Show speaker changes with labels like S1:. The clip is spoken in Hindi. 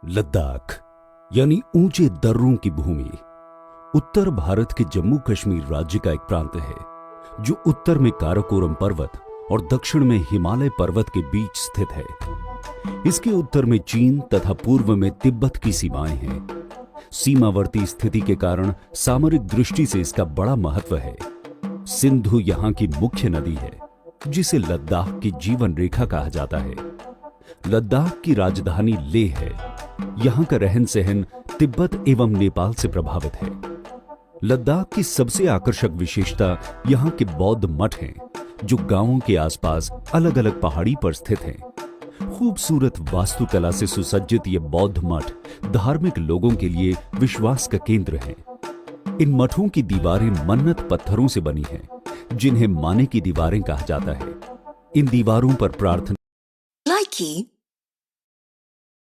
S1: लद्दाख यानी ऊंचे दर्रों की भूमि उत्तर भारत के जम्मू कश्मीर राज्य का एक प्रांत है जो उत्तर में काराकोरम पर्वत और दक्षिण में हिमालय पर्वत के बीच स्थित है। इसके उत्तर में चीन तथा पूर्व में तिब्बत की सीमाएं हैं। सीमावर्ती स्थिति के कारण सामरिक दृष्टि से इसका बड़ा महत्व है। सिंधु यहाँ की मुख्य नदी है जिसे लद्दाख की जीवन रेखा कहा जाता है। लद्दाख की राजधानी लेह है। यहाँ का रहन सहन तिब्बत एवं नेपाल से प्रभावित है। लद्दाख की सबसे आकर्षक विशेषता यहाँ के बौद्ध मठ हैं जो गांवों के आसपास अलग अलग पहाड़ी पर स्थित हैं। खूबसूरत वास्तुकला से सुसज्जित ये बौद्ध मठ धार्मिक लोगों के लिए विश्वास का केंद्र हैं। इन मठों की दीवारें मन्नत पत्थरों से बनी हैं जिन्हें माने की दीवारें कहा जाता है। इन दीवारों पर प्रार्थना
S2: Likey